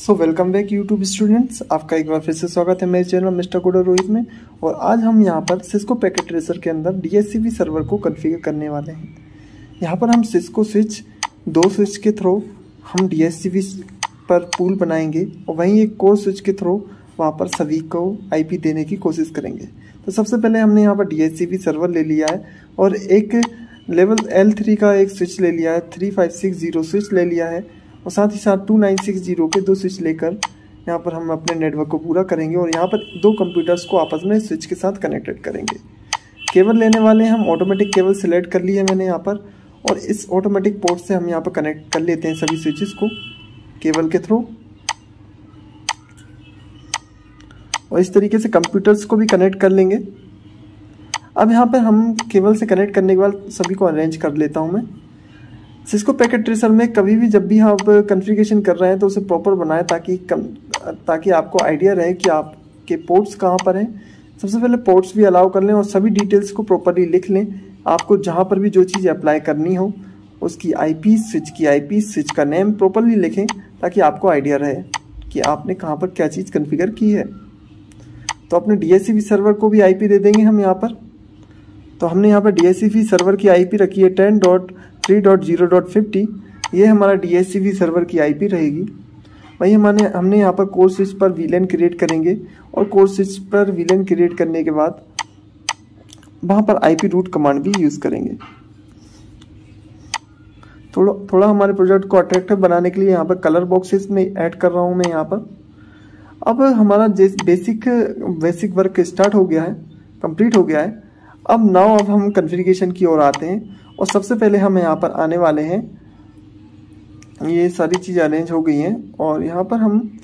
Welcome back YouTube students, आपका एक बार फिर से स्वागत है मेरे चैनल मिस्टर कोडर रोहित में। और आज हम यहाँ पर सिस्को पैकेट ट्रेसर के अंदर DHCP सर्वर को कॉन्फ़िगर करने वाले हैं। यहाँ पर हम सिस्को स्विच 2 स्विच के थ्रू हम DHCP पर पूल बनाएंगे और वहीं एक कोर स्विच के थ्रू वहाँ पर सभी को IP देने की कोशिश करेंगे। तो सबसे पहले हमने यहाँ पर DHCP सर्वर ले लिया है और एक लेवल L3 का एक स्विच ले लिया है, 3560 स्विच ले लिया है और साथ ही साथ 2960 के 2 स्विच लेकर यहाँ पर हम अपने नेटवर्क को पूरा करेंगे और यहाँ पर 2 कंप्यूटर्स को आपस में स्विच के साथ कनेक्टेड करेंगे। केबल लेने वाले हम ऑटोमेटिक केबल सिलेक्ट कर ली है मैंने यहाँ पर, और इस ऑटोमेटिक पोर्ट से हम यहाँ पर कनेक्ट कर लेते हैं सभी स्विचेस को केबल के थ्रू। और इस तरीके से कंप्यूटर्स को भी कनेक्ट कर लेंगे। अब यहाँ पर हम केबल से कनेक्ट करने के बाद सभी को अरेंज कर लेता हूँ मैं। सिस्को पैकेट ट्रेसर में कभी भी जब भी आप कॉन्फ़िगरेशन कर रहे हैं तो उसे प्रॉपर बनाएं ताकि आपको आइडिया रहे कि आपके पोर्ट्स कहाँ पर हैं। सबसे पहले पोर्ट्स भी अलाउ कर लें और सभी डिटेल्स को प्रॉपरली लिख लें। आपको जहाँ पर भी जो चीज़ अप्लाई करनी हो उसकी IP, स्विच की IP, स्विच का नेम प्रॉपरली लिखें ताकि आपको आइडिया रहे कि आपने कहाँ पर क्या चीज़ कॉन्फ़िगर की है। तो अपने DHCP सर्वर को भी IP दे देंगे हम यहाँ पर। तो हमने यहाँ पर DHCP सर्वर की IP रखी है 10.3.0.50। ये हमारा DHCP सर्वर की IP रहेगी। वही हमने यहाँ पर कोर स्विच पर VLAN क्रिएट करेंगे और कोर स्विच पर VLAN क्रिएट करने के बाद वहाँ पर IP रूट कमांड भी यूज़ करेंगे। थोड़ा हमारे प्रोजेक्ट को अट्रैक्टिव बनाने के लिए यहाँ पर कलर बॉक्सेस में ऐड कर रहा हूँ मैं यहाँ पर। अब हमारा बेसिक वर्क स्टार्ट हो गया है, कंप्लीट हो गया है। अब हम कॉन्फ़िगरेशन की ओर आते हैं और सबसे पहले हम यहाँ पर आने वाले हैं। ये सारी चीज़ अरेंज हो गई हैं और यहाँ पर हम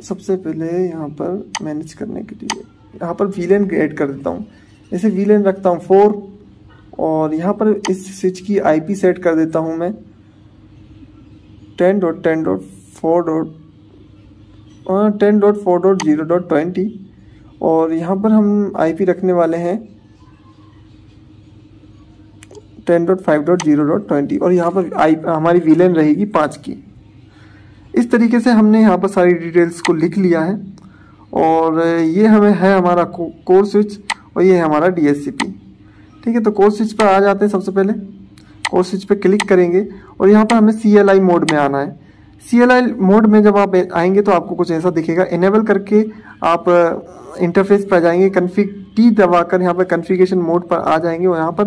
सबसे पहले यहाँ पर मैनेज करने के लिए यहाँ पर VLAN ऐड कर देता हूँ। जैसे VLAN रखता हूँ 4 और यहाँ पर इस स्विच की IP सेट कर देता हूँ मैं 10.4.0.20 और यहाँ पर हम IP रखने वाले हैं 10.5.0.20 और यहाँ पर हमारी VLAN रहेगी 5 की। इस तरीके से हमने यहाँ पर सारी डिटेल्स को लिख लिया है और ये है हमारा कोर स्विच और ये है हमारा DHCP। ठीक है, तो कोर स्विच पर आ जाते हैं। सबसे पहले कोर स्विच पर क्लिक करेंगे और यहाँ पर हमें CLI मोड में आना है। CLI मोड में जब आप आएंगे तो आपको कुछ ऐसा दिखेगा। इनेबल करके आप इंटरफेस पर जाएंगे, कॉन्फ़िग T दबाकर यहाँ पर कॉन्फ़िगरेशन मोड पर आ जाएंगे और यहाँ पर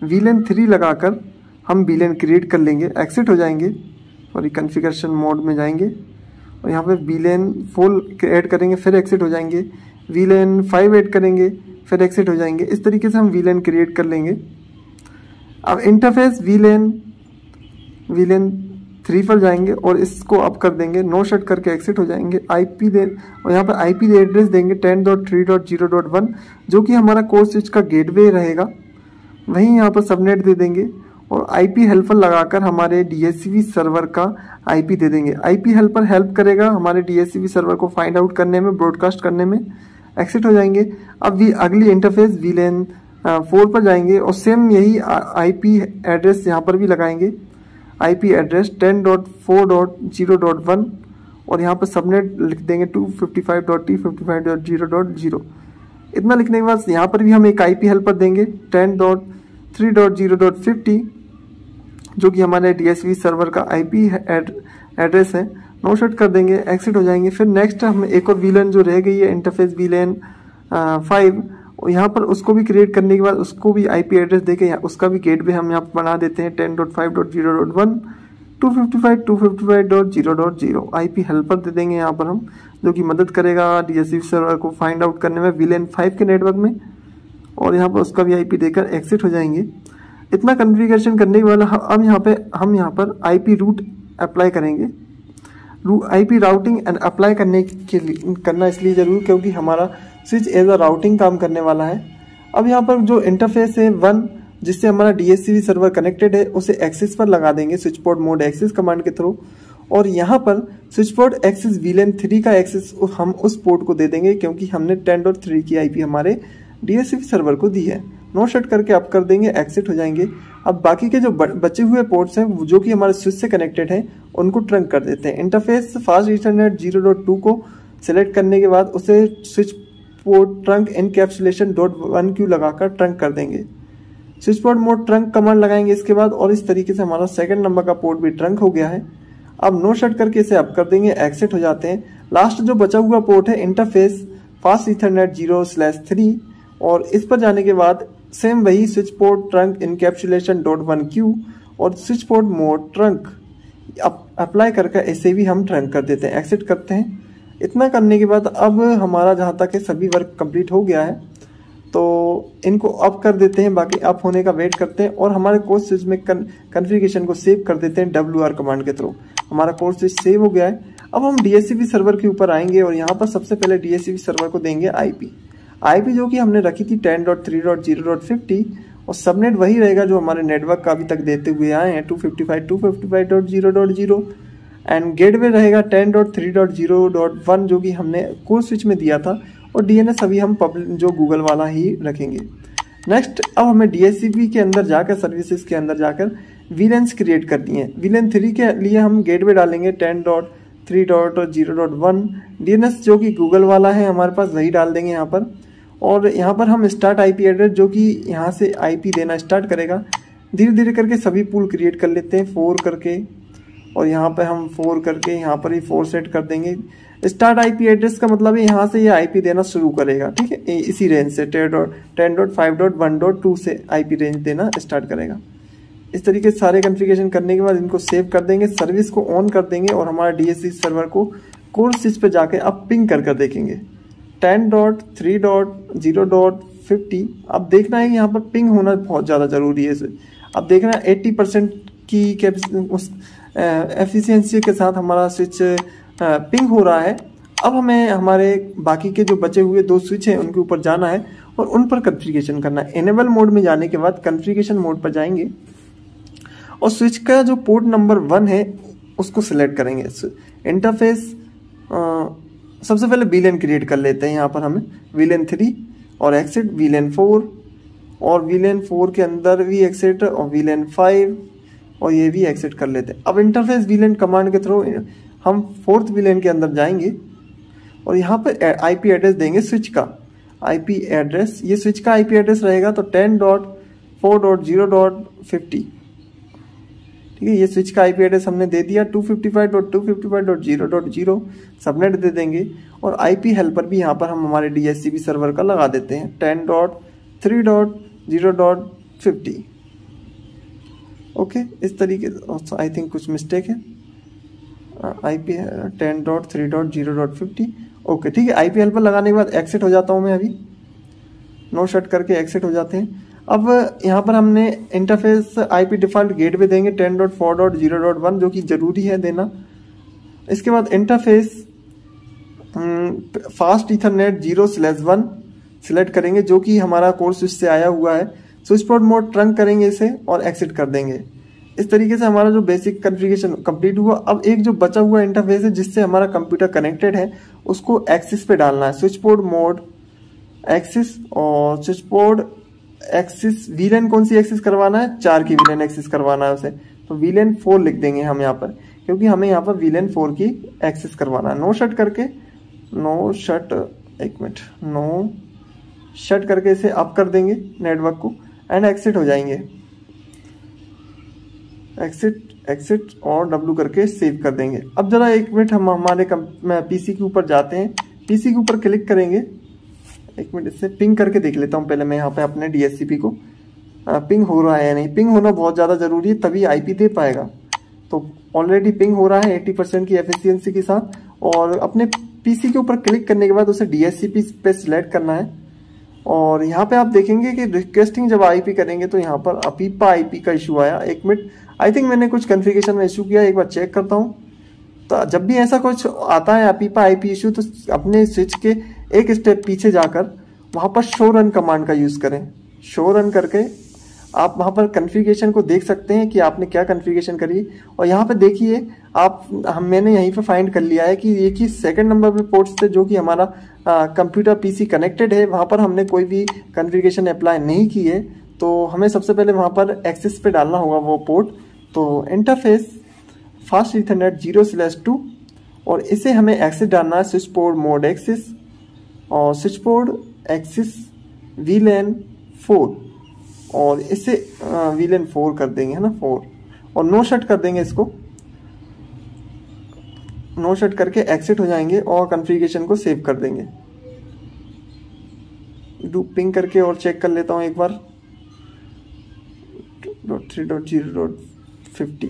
VLAN 3 लगाकर हम VLAN क्रिएट कर लेंगे। एक्सिट हो जाएंगे और कॉन्फ़िगरेशन मोड में जाएंगे और यहाँ पर VLAN 4 ऐड करेंगे, फिर एक्सिट हो जाएंगे। VLAN 5 ऐड करेंगे, फिर एक्सिट हो जाएंगे। इस तरीके से हम VLAN क्रिएट कर लेंगे। अब इंटरफेस VLAN 3 पर जाएंगे और इसको अप कर देंगे, नो शट करके एक्सिट हो जाएंगे। IP दे और यहाँ पर IP एड्रेस देंगे 10.3.0.1 जो कि हमारा कोर स्विच का गेटवे रहेगा। वहीं यहाँ पर सबनेट दे देंगे और IP हेल्पर लगाकर हमारे DHCP सर्वर का IP दे देंगे। IP हेल्पर हेल्प करेगा हमारे DHCP सर्वर को फाइंड आउट करने में, ब्रॉडकास्ट करने में। एक्सिट हो जाएंगे। अब अगली इंटरफेस VLAN 4 पर जाएंगे और सेम यही IP एड्रेस यहाँ पर भी लगाएंगे। IP एड्रेस 10.4.0.1 और यहाँ पर सबनेट लिख देंगे 255.t55.0.0। इतना लिखने के बाद यहाँ पर भी हम एक IP हेल्पर देंगे 10.3.0.50 जो कि हमारे DHCP सर्वर का IP एड्रेस है। नो शट कर देंगे, एक्सिट हो जाएंगे। फिर नेक्स्ट हम एक और VLAN जो रह गई है इंटरफेस VLAN 5 और यहाँ पर उसको भी क्रिएट करने के बाद उसको भी IP एड्रेस देके उसका भी गेटवे हम यहाँ पर बना देते हैं 10.5.0.1 255.255.0.0। IP हेल्पर दे देंगे यहाँ पर हम, जो कि मदद करेगा DHCP सर्वर को फाइंड आउट करने में VLAN 5 के नेटवर्क में। और यहाँ पर उसका भी IP देकर एक्सिट हो जाएंगे। इतना कॉन्फ़िगरेशन करने के बाद अब हम यहाँ पर IP रूट अप्लाई करेंगे। IP राउटिंग एंड अप्लाई करना इसलिए जरूर क्योंकि हमारा स्विच एज अ राउटिंग काम करने वाला है। अब यहाँ पर जो इंटरफेस है 1 जिससे हमारा DHCP सर्वर कनेक्टेड है उसे एक्सेस पर लगा देंगे switch port mode access command के थ्रू। और यहाँ पर स्विच पोर्ट एक्सेस VLAN 3 का एक्सेस हम उस पोर्ट को दे देंगे क्योंकि हमने 10.3 की IP हमारे DHCP सर्वर को दी है। नो शट करके अप कर देंगे, एग्जिट हो जाएंगे। अब बाकी के जो बचे हुए पोर्ट्स हैं जो कि हमारे स्विच से कनेक्टेड हैं उनको ट्रंक कर देते हैं। इंटरफेस फास्ट ईथरनेट 0.2 को सिलेक्ट करने के बाद उसे switch port trunk encapsulation .1Q लगाकर ट्रंक कर देंगे। Switch port mode trunk command लगाएंगे इसके बाद, और इस तरीके से हमारा सेकंड नंबर का पोर्ट भी ट्रंक हो गया है। अब नो शट करके इसे अप कर देंगे, एग्जिट हो जाते हैं। लास्ट जो बचा हुआ पोर्ट है इंटरफेस फास्ट ईथरनेट 0/3, और इस पर जाने के बाद सेम वही switch port trunk encapsulation .1Q और switch port mode trunk apply करके इसे भी हम ट्रंक कर देते हैं, एक्सिट करते हैं। इतना करने के बाद अब हमारा जहाँ तक है सभी वर्क कंप्लीट हो गया है, तो इनको अप कर देते हैं, बाकी अप होने का वेट करते हैं और हमारे कोर्स स्विच में कॉन्फ़िगरेशन को सेव कर देते हैं WR कमांड के थ्रू। हमारा कोर्स स्विच सेव हो गया है। अब हम DHCP सर्वर के ऊपर आएंगे और यहाँ पर सबसे पहले DHCP सर्वर को देंगे IP जो कि हमने रखी थी 10.3.0.50, और सबनेट वही रहेगा जो हमारे नेटवर्क का अभी तक देते हुए आए हैं 255.255.0.0, एंड गेटवे रहेगा 10.3.0.1 जो कि हमने कोर्स स्विच में दिया था, और DNS अभी हम जो गूगल वाला ही रखेंगे। नेक्स्ट अब हमें DHCP के अंदर जाकर सर्विसेज के अंदर जाकर VLANs क्रिएट करनी है। VLAN 3 के लिए हम गेटवे डालेंगे 10.3.0.1, DNS जो कि गूगल वाला है हमारे पास वही डाल देंगे यहाँ पर, और यहाँ पर हम स्टार्ट IP एड्रेस जो कि यहाँ से IP देना स्टार्ट करेगा। धीरे धीरे करके सभी पूल क्रिएट कर लेते हैं 4 करके, और यहाँ पर हम 4 करके यहाँ पर ही 4 सेट कर देंगे। स्टार्ट IP एड्रेस का मतलब है यहाँ से ये IP देना शुरू करेगा, ठीक है, इसी रेंज से 10.5.1.2 से IP रेंज देना स्टार्ट करेगा। इस तरीके से सारे कॉन्फ़िगरेशन करने के बाद इनको सेव कर देंगे, सर्विस को ऑन कर देंगे और हमारा DHCP सर्वर को कोर्स स्विच पे जाके अब पिंग कर देखेंगे 10.3.0.50। अब देखना है कि यहाँ पर पिंग होना बहुत ज़्यादा ज़रूरी है। अब देखना है 80% की एफिशिएंसी के साथ हमारा स्विच पिंग हो रहा है। अब हमें हमारे बाकी के जो बचे हुए 2 स्विच हैं उनके ऊपर जाना है और उन पर कॉन्फ़िगरेशन करना है। इनेबल मोड में जाने के बाद कॉन्फ़िगरेशन मोड पर जाएंगे और स्विच का जो पोर्ट नंबर 1 है उसको सिलेक्ट करेंगे। इंटरफेस सबसे पहले VLAN क्रिएट कर लेते हैं। यहाँ पर हमें VLAN 3 और एक्सिट, VLAN 4 और VLAN 4 के अंदर भी एक्सिट, और VLAN 5 और ये भी एक्सिट कर लेते हैं। अब इंटरफेस VLAN कमांड के थ्रू हम 4th VLAN के अंदर जाएंगे और यहाँ पर IP एड्रेस देंगे स्विच का IP एड्रेस। ये स्विच का IP एड्रेस रहेगा तो 10.4.0.50, ठीक है। ये स्विच का IP एड्रेस हमने दे दिया 255.255.0.0 सबनेट दे देंगे, और IP हेल्पर भी यहाँ पर हम हमारे DHCP सर्वर का लगा देते हैं 10.3.0.50। ओके, इस तरीके से आई थिंक कुछ मिस्टेक है। IP 10.3.0.50। ओके, ठीक है। IP हेल्पर लगाने के बाद एक्सिट हो जाता हूँ मैं, अभी नो शट करके एक्सिट हो जाते हैं। अब यहाँ पर हमने इंटरफेस IP डिफ़ॉल्ट गेटवे देंगे 10.4.0.1 जो कि ज़रूरी है देना। इसके बाद इंटरफेस फास्ट ईथरनेट 0/1 सिलेक्ट करेंगे जो कि हमारा कोर्स स्विच से आया हुआ है। स्विच पोर्ट मोड ट्रंक करेंगे इसे और एक्सिट कर देंगे। इस तरीके से हमारा जो बेसिक कॉन्फ़िगरेशन कंप्लीट हुआ। अब एक जो बचा हुआ इंटरफेस है जिससे हमारा कंप्यूटर कनेक्टेड है उसको एक्सिस पे डालना है। स्विच पोर्ट मोड एक्सिस और स्विच पोर्ट एक्सिस VLAN कौन सी एक्सिस करवाना है, 4 की VLAN एक्सिस करवाना है उसे, तो VLAN 4 लिख देंगे हम यहाँ पर, क्योंकि हमें यहाँ पर VLAN 4 की एक्सिस करवाना है। नो शट करके नो शट करके इसे अप कर देंगे नेटवर्क को एंड एक्सिट हो जाएंगे। एक्सिट और W करके सेव कर देंगे। अब जरा 1 मिनट हम हमारे PC के ऊपर जाते हैं। PC के ऊपर क्लिक करेंगे। 1 मिनट इससे पिंग करके देख लेता हूँ पहले मैं यहाँ पे अपने DHCP को, पिंग हो रहा है या नहीं। पिंग होना बहुत ज़्यादा ज़रूरी है, तभी IP दे पाएगा। तो ऑलरेडी पिंग हो रहा है 80% की एफिशिएंसी के साथ, और अपने PC के ऊपर क्लिक करने के बाद उसे DHCP पे सिलेक्ट करना है। और यहाँ पे आप देखेंगे कि रिक्वेस्टिंग जब IP करेंगे तो यहाँ पर अपीपा IP का इशू आया। 1 मिनट, आई थिंक मैंने कुछ कॉन्फ़िगरेशन में इशू किया, एक बार चेक करता हूँ। तो जब भी ऐसा कुछ आता है अपीपा IP इशू, तो अपने स्विच के एक स्टेप पीछे जाकर वहाँ पर शो रन कमांड का यूज़ करें। शो रन करके आप वहाँ पर कॉन्फ़िगरेशन को देख सकते हैं कि आपने क्या कॉन्फ़िगरेशन करी। और यहाँ पे देखिए मैंने यहीं पे फाइंड कर लिया है कि ये कि सेकंड नंबर पे पोर्ट्स थे जो कि हमारा कंप्यूटर पीसी कनेक्टेड है, वहाँ पर हमने कोई भी कॉन्फ़िगरेशन अप्लाई नहीं की है। तो हमें सबसे पहले वहाँ पर एक्सेस पे डालना होगा वो पोर्ट। तो इंटरफेस फास्ट ईथरनेट 0/2 और इसे हमें एक्सेस डालना है स्विच पोर्ट मोड एक्सेस और स्विच पोर्ट एक्सेस VLAN 4 और इसे VLAN 4 कर देंगे, है ना 4, और नो शट कर देंगे। इसको नो शट करके एक्सिट हो जाएंगे और कॉन्फ़िगरेशन को सेव कर देंगे। पिंग करके और चेक कर लेता हूँ एक बार। 3.0.50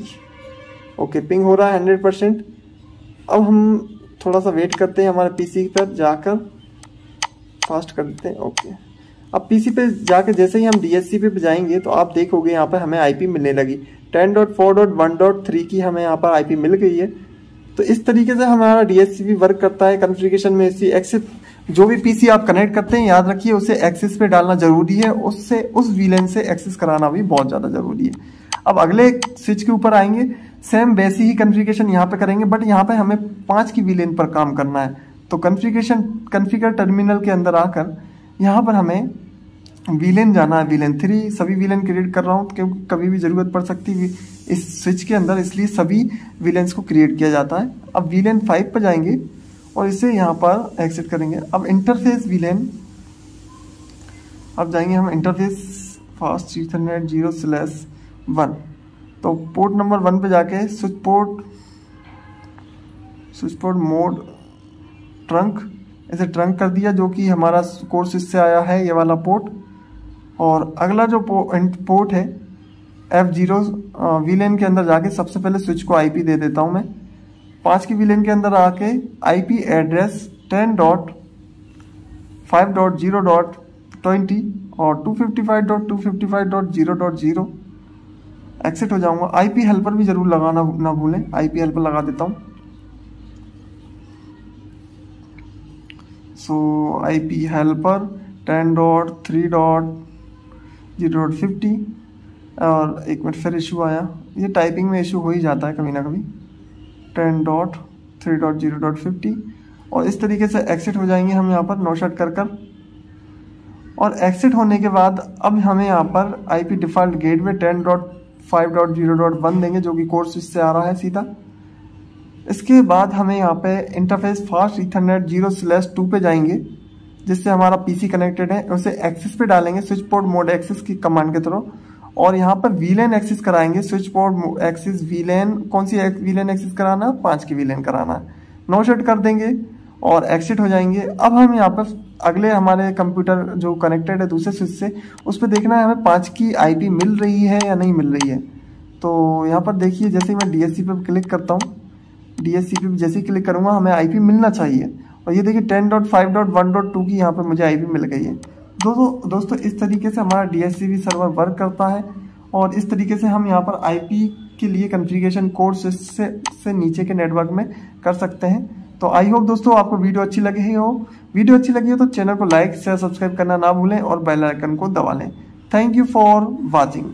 ओके, पिंग हो रहा है 100%। अब हम थोड़ा सा वेट करते हैं, हमारे पीसी पर जाकर फास्ट कर देते हैं। ओके, अब पीसी पे जाकर जैसे ही हम DHCP पे जाएंगे तो आप देखोगे यहाँ पर हमें IP मिलने लगी 10.4.1.3 की हमें यहाँ पर IP मिल गई है। तो इस तरीके से हमारा DHCP वर्क करता है। कॉन्फ़िगरेशन में इसी एक्सेस, जो भी पीसी आप कनेक्ट करते हैं याद रखिए उसे एक्सेस पे डालना जरूरी है, उससे उस VLAN से एक्सेस कराना भी बहुत ज़्यादा जरूरी है। अब अगले स्विच के ऊपर आएंगे, सेम वैसी ही कॉन्फ़िगरेशन यहाँ पे करेंगे, बट यहाँ पे हमें 5 की VLAN पर काम करना है। तो कॉन्फ़िगर टर्मिनल के अंदर आकर यहाँ पर हमें VLAN जाना है, VLAN 3। सभी VLAN क्रिएट कर रहा हूँ क्योंकि कभी भी ज़रूरत पड़ सकती है इस स्विच के अंदर, इसलिए सभी VLANs को क्रिएट किया जाता है। अब VLAN 5 पर जाएंगे और इसे यहाँ पर एक्सेट करेंगे। अब इंटरफेस VLAN, अब जाएंगे हम इंटरफेस फास्ट ईथरनेट 0/1। तो पोर्ट नंबर 1 पे जाके स्विच पोर्ट मोड ट्रंक, इसे ट्रंक कर दिया जो कि हमारा कोर स्विच से आया है ये वाला पोर्ट। और अगला जो पोर्ट है F0 VLAN के अंदर जाके सबसे पहले स्विच को IP दे देता हूं मैं। 5 की VLAN के अंदर आके IP एड्रेस 10.5.0.20 और 255.255.0.0 एक्सेट हो जाऊंगा। IP हेल्पर भी जरूर लगाना ना भूलें, IP हेल्पर लगा देता हूं। सो IP हेल्पर 10.3.0.50 और एक मिनट फिर इशू आया, ये टाइपिंग में इशू हो ही जाता है कभी ना कभी। 10.3.0.50 और इस तरीके से एक्सिट हो जाएंगे हम यहाँ पर नो शट कर। और एक्सिट होने के बाद अब हमें यहाँ पर IP डिफ़ॉल्ट गेटवे 10.5.0.1 देंगे जो कि कोर स्विच से आ रहा है सीधा। इसके बाद हमें यहाँ पे इंटरफेस फास्ट ईथरनेट 0/2 पे जाएंगे, जिससे हमारा पीसी कनेक्टेड है, उसे एक्सेस पे डालेंगे स्विच पोर्ट मोड एक्सेस की कमांड के थ्रू। और यहाँ पर VLAN एक्सेस कराएंगे, स्विच पोर्ट एक्सेस VLAN, कौन सी VLAN एक्सेस कराना, 5 की VLAN कराना है। नो शट कर देंगे और एक्सिट हो जाएंगे। अब हम यहाँ पर अगले हमारे कंप्यूटर जो कनेक्टेड है दूसरे स्विच से, उस पर देखना है हमें 5 की IP मिल रही है या नहीं मिल रही है। तो यहाँ पर देखिए जैसे ही मैं DHCP पे क्लिक करता हूँ, DHCP पे जैसे ही क्लिक करूँगा हमें IP मिलना चाहिए। और ये देखिए 10.5.1.2 की यहाँ पर मुझे IP मिल गई है। दोस्तों इस तरीके से हमारा DHCP सर्वर वर्क करता है और इस तरीके से हम यहाँ पर IP के लिए कॉन्फ़िगरेशन कोर से नीचे के नेटवर्क में कर सकते हैं। तो आई होप दोस्तों आपको वीडियो अच्छी लगी हो। वीडियो अच्छी लगी हो तो चैनल को लाइक शेयर सब्सक्राइब करना ना भूलें और बेल आइकन को दबा लें। Thank you for watching.